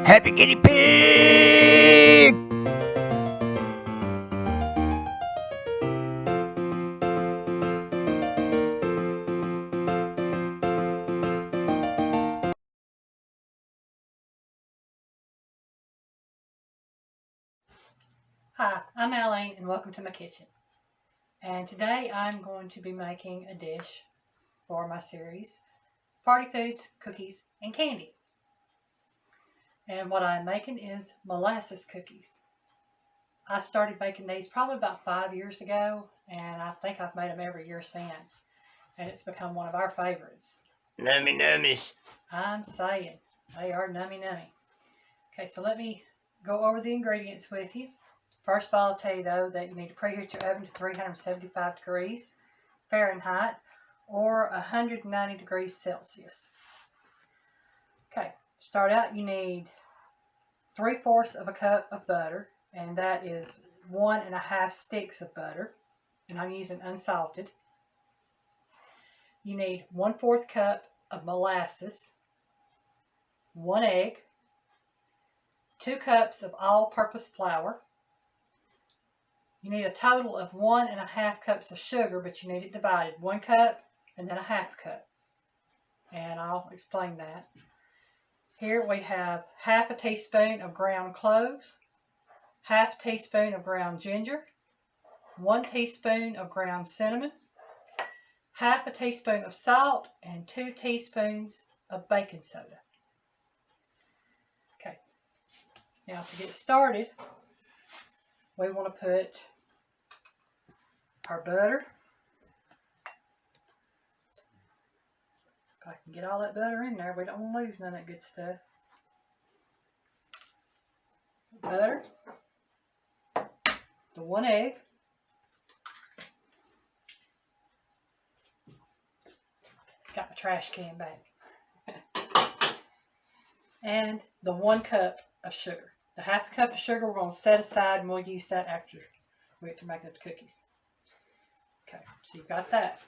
Happy guinea pig! Hi, I'm Aline and welcome to my kitchen. And today I'm going to be making a dish for my series, Party Foods, Cookies, and Candy. And what I'm making is molasses cookies. I started making these probably about 5 years ago, and I think I've made them every year since. And it's become one of our favorites. Nummy nummies. I'm saying, they are nummy nummy. Okay, so let me go over the ingredients with you. First of all, I'll tell you though that you need to preheat your oven to 375 degrees Fahrenheit or 190 degrees Celsius. Okay, to start out you need 3/4 of a cup of butter, and that is 1.5 sticks of butter, and I'm using unsalted. You need 1/4 cup of molasses, 1 egg, 2 cups of all-purpose flour. You need a total of 1.5 cups of sugar, but you need it divided. 1 cup and then a 1/2 cup. And I'll explain that. Here we have 1/2 teaspoon of ground cloves, 1/2 teaspoon of ground ginger, 1 teaspoon of ground cinnamon, 1/2 teaspoon of salt, and 2 teaspoons of baking soda. Okay, now to get started, we want to put our butter. If I can get all that butter in there, we don't want to lose none of that good stuff. Butter, the 1 egg, got my trash can back, and the 1 cup of sugar. The 1/2 cup of sugar we're going to set aside, and we'll use that after we get to making the cookies. Okay, so you've got that.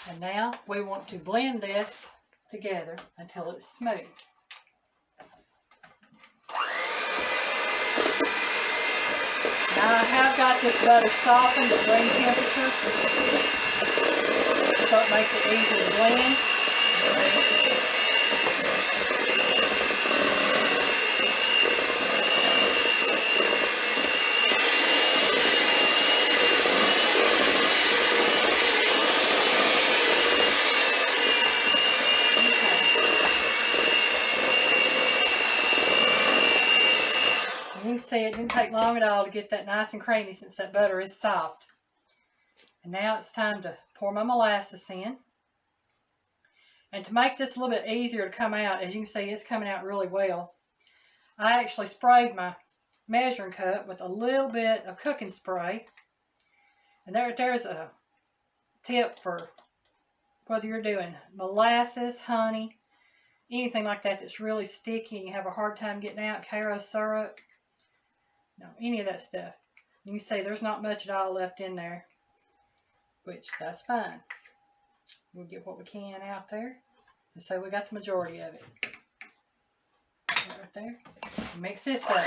And now we want to blend this together until it's smooth. Now I have got this butter softened at room temperature, so it makes it easier to blend. You can see it didn't take long at all to get that nice and creamy since that butter is soft. And now it's time to pour my molasses in. And to make this a little bit easier to come out, as you can see, it's coming out really well. I actually sprayed my measuring cup with a little bit of cooking spray. And there's a tip for whether you're doing molasses, honey, anything like that that's really sticky and you have a hard time getting out, Karo syrup, no, any of that stuff. You can see there's not much at all left in there, which that's fine. We'll get what we can out there. And so we got the majority of it. Right there. Mix this up.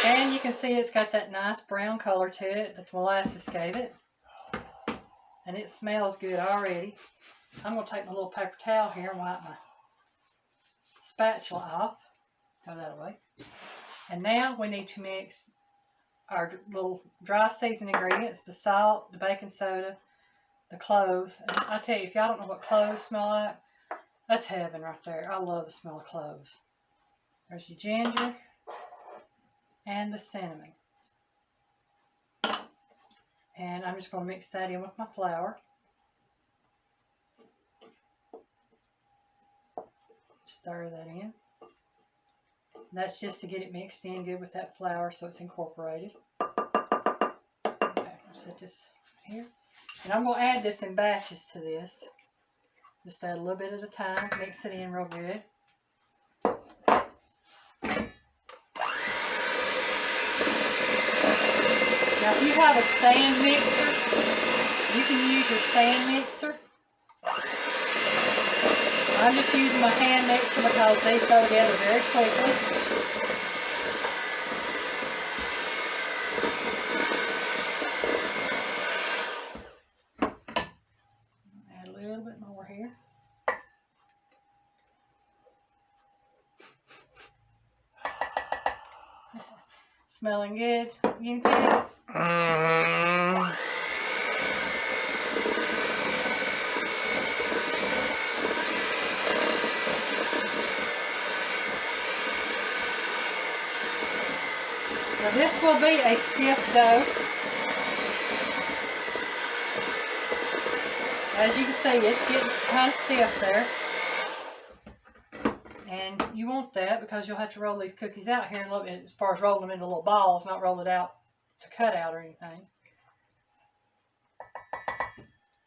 And you can see it's got that nice brown color to it that the molasses gave it. And it smells good already. I'm going to take my little paper towel here and wipe my spatula off. Throw that away. And now we need to mix our little dry seasoning ingredients, the salt, the baking soda, the cloves. And I tell you, if y'all don't know what cloves smell like, that's heaven right there. I love the smell of cloves. There's your ginger and the cinnamon. And I'm just going to mix that in with my flour. stir that in. That's just to get it mixed in good with that flour so it's incorporated. Okay, I'll set this here. And I'm going to add this in batches to this. Just add a little bit at a time, mix it in real good. Now if you have a stand mixer, you can use your stand mixer. I'm just using my hand mixer because these go together very quickly. Add a little bit more here. Smelling good, guinea pig? Now this will be a stiff dough. As you can see, it's getting kind of stiff there. And you want that because you'll have to roll these cookies out here in a little bit, as far as rolling them into little balls, not roll it out to cut out or anything.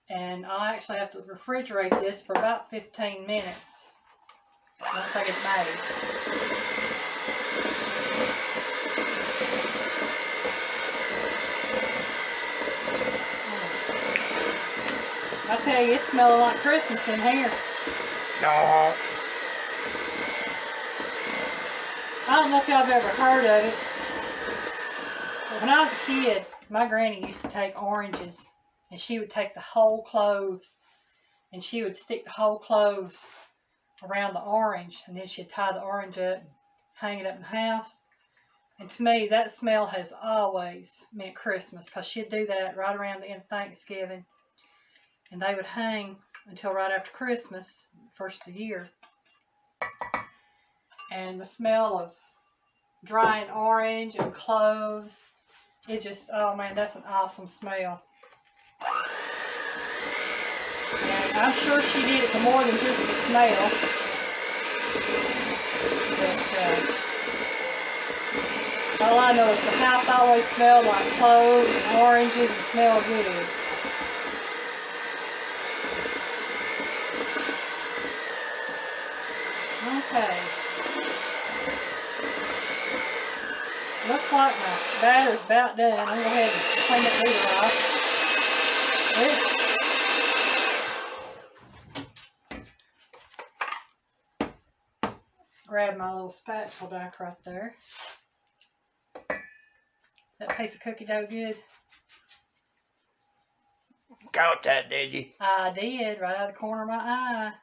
And I'll actually have to refrigerate this for about 15 minutes once I get it made. I tell you, it's smelling like Christmas in here. No. I don't know if y'all have ever heard of it, but when I was a kid, my granny used to take oranges, and she would take the whole cloves, and she would stick the whole cloves around the orange, and then she'd tie the orange up and hang it up in the house. And to me, that smell has always meant Christmas, because she'd do that right around the end of Thanksgiving, and they would hang until right after Christmas, first of the year. And the smell of drying orange and cloves, it just, oh man, that's an awesome smell. And I'm sure she did it for more than just the smell. But all I know is the house always smelled like cloves and oranges and smelled good. Okay. Looks like my batter's about done. I'm going to go ahead and clean that beater off. Grab my little spatula back right there. That piece of cookie dough good? Caught that, did you? I did, right out of the corner of my eye.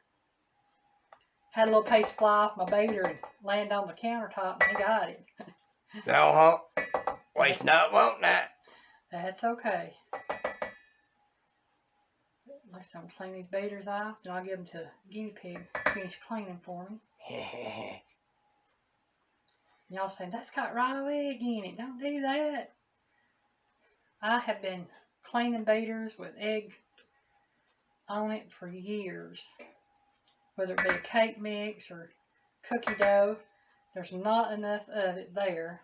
Had a little piece fly off my baiter and land on the countertop, and he got it. No, waste not, won't that. That's okay. Like I said, I'm going to clean these baiters off, and I'll give them to guinea pig to finish cleaning for me. Y'all saying, that's got raw egg in it. Don't do that. I have been cleaning baiters with egg on it for years. Whether it be a cake mix or cookie dough, there's not enough of it there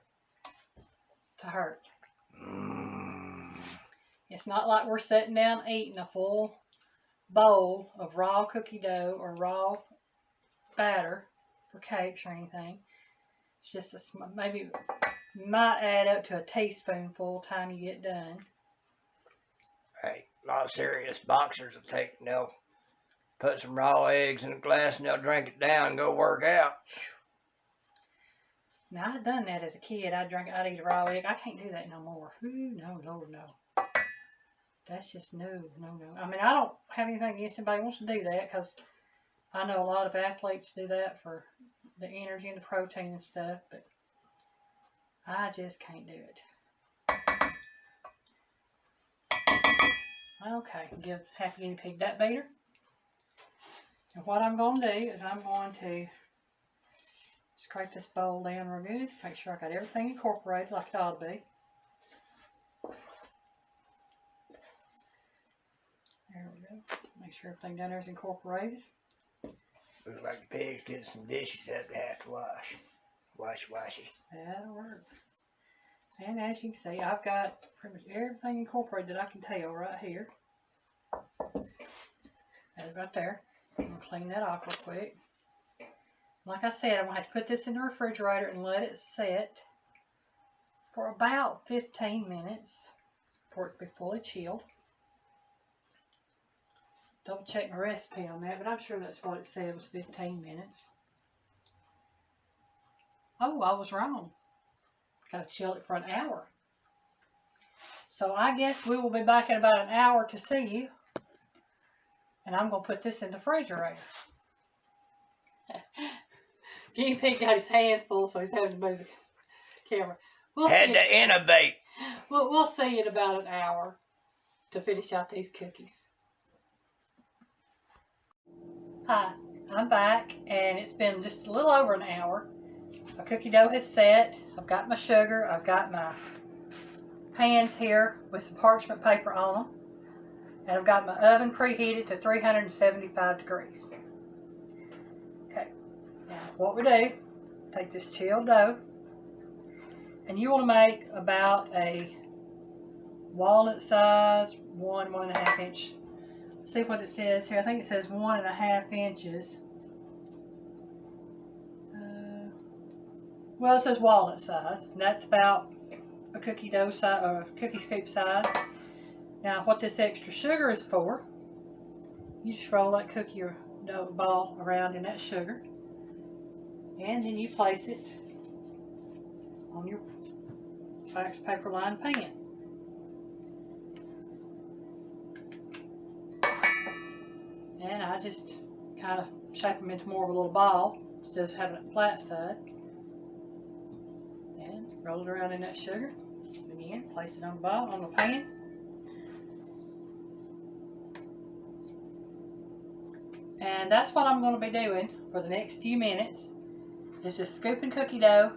to hurt. It's not like we're sitting down eating a full bowl of raw cookie dough or raw batter for cakes or anything. It's just maybe might add up to a teaspoonful time you get done. Hey, a lot of serious boxers will they'll put some raw eggs in a glass and they'll drink it down and go work out. Now, I'd done that as a kid. I'd eat a raw egg. I can't do that no more. Ooh, no. That's just no. I mean, I don't have anything against anybody who wants to do that, because I know a lot of athletes do that for the energy and the protein and stuff, but I just can't do it. Okay, give half a guinea pig that baiter. And what I'm going to do is I'm going to scrape this bowl down real good, make sure I got everything incorporated like it ought to be. There we go. Make sure everything down there is incorporated. Looks like the pigs get some dishes that they have to wash. Washy. That'll work. And as you can see, I've got pretty much everything incorporated that I can tell right here. That's right there. I'm going to clean that off real quick. Like I said, I'm going to have to put this in the refrigerator and let it sit for about 15 minutes for it to be fully chilled. Double check my recipe on that, but I'm sure that's what it said was 15 minutes. Oh, I was wrong. Got to chill it for an hour. So I guess we will be back in about an hour to see you. And I'm going to put this in the refrigerator. Guinea pig got his hands full, so he's having to move the camera. Had to innovate. We'll see in about an hour to finish out these cookies. Hi, I'm back, and it's been just a little over an hour. My cookie dough has set. I've got my sugar. I've got my pans here with some parchment paper on them. And I've got my oven preheated to 375 degrees. Okay, now what we do, take this chilled dough, and you want to make about a walnut size, 1.5 inch. See what it says here. I think it says 1.5 inches. Well, it says walnut size, and that's about a cookie dough size or a cookie scoop size. Now, what this extra sugar is for, you just roll that cookie or dough ball around in that sugar, and then you place it on your wax paper lined pan. And I just kind of shape them into more of a little ball instead of having it flat side. And roll it around in that sugar. Again, place it on the ball, on the pan. And that's what I'm going to be doing for the next few minutes. Is just scooping cookie dough,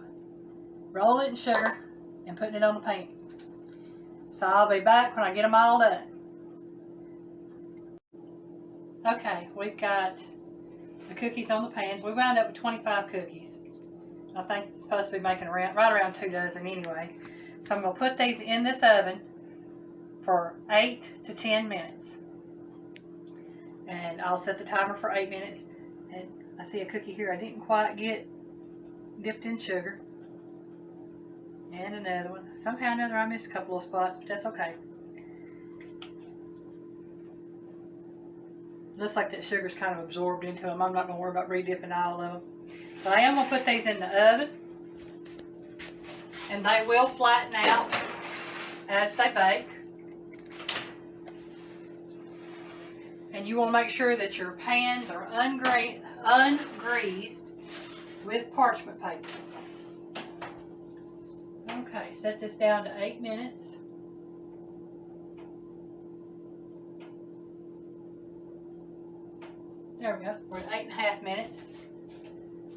roll it in sugar, and putting it on the pan. So I'll be back when I get them all done. Okay, we've got the cookies on the pans. We wound up with 25 cookies. I think it's supposed to be making right around 2 dozen anyway. So I'm going to put these in this oven for 8 to 10 minutes. And I'll set the timer for 8 minutes. And I see a cookie here I didn't quite get dipped in sugar. And another one. Somehow or another I missed a couple of spots, but that's okay. Looks like that sugar's kind of absorbed into them. I'm not going to worry about redipping all of them. But I am going to put these in the oven. And they will flatten out as they bake. And you want to make sure that your pans are ungreased with parchment paper. Okay, set this down to 8 minutes. There we go. We're at 8.5 minutes.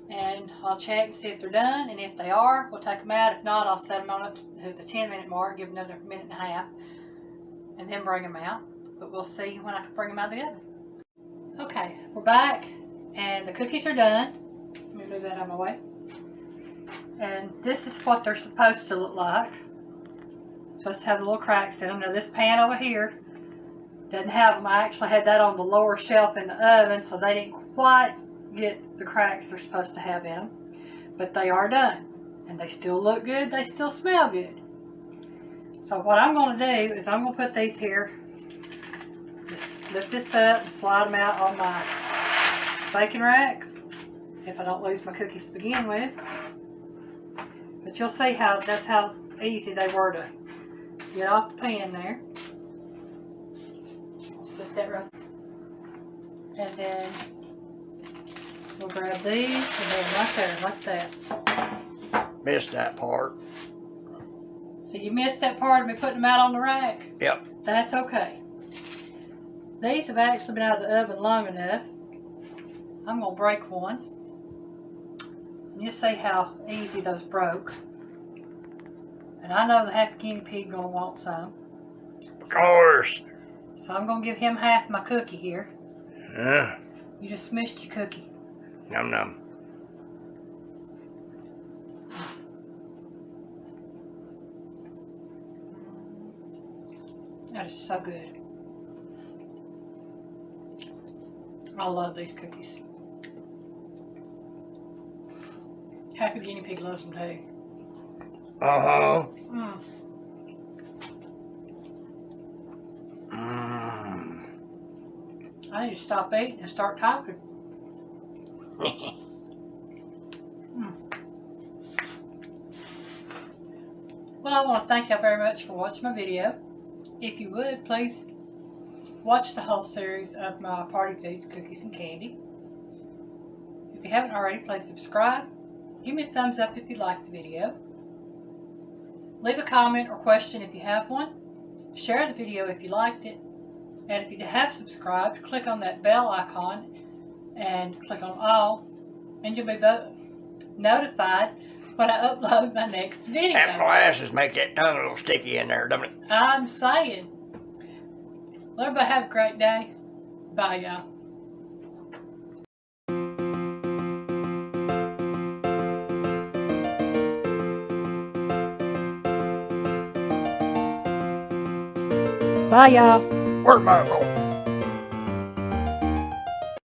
And I'll check and see if they're done. And if they are, we'll take them out. If not, I'll set them on up to the 10-minute mark, give them another 1.5 minutes, and then bring them out. But we'll see when I can bring them out of the oven. Okay, we're back. And the cookies are done. Let me move that out of my way. And this is what they're supposed to look like. Supposed to have the little cracks in them. Now this pan over here doesn't have them. I actually had that on the lower shelf in the oven, so they didn't quite get the cracks they're supposed to have in them. But they are done. And they still look good. They still smell good. So what I'm going to do is I'm going to put these here. Just lift this up and slide them out on my baking rack. If I don't lose my cookies to begin with. But you'll see how that's how easy they were to get off the pan there. I'll set that right. And then we'll grab these and then right there, like that. Missed that part. So you missed that part of me putting them out on the rack? Yep. That's okay. These have actually been out of the oven long enough. I'm going to break one. And you see how easy those broke. And I know the happy guinea pig going to want some. Of course. So I'm going to give him half my cookie here. Yeah. You just smushed your cookie. Num num. That is so good. I love these cookies. Happy Guinea Pig loves them too. Uh-huh. Mm. I need to stop eating and start talking. Well, I want to thank you very much for watching my video. If you would, please watch the whole series of my party foods, cookies, and candy. If you haven't already, please subscribe. Give me a thumbs up if you liked the video. Leave a comment or question if you have one. Share the video if you liked it. And if you have subscribed, click on that bell icon and click on all, and you'll be notified when I upload my next video. That molasses make that tongue a little sticky in there, doesn't it? I'm saying. Well, everybody have a great day. Bye, y'all. Bye, y'all. Where's my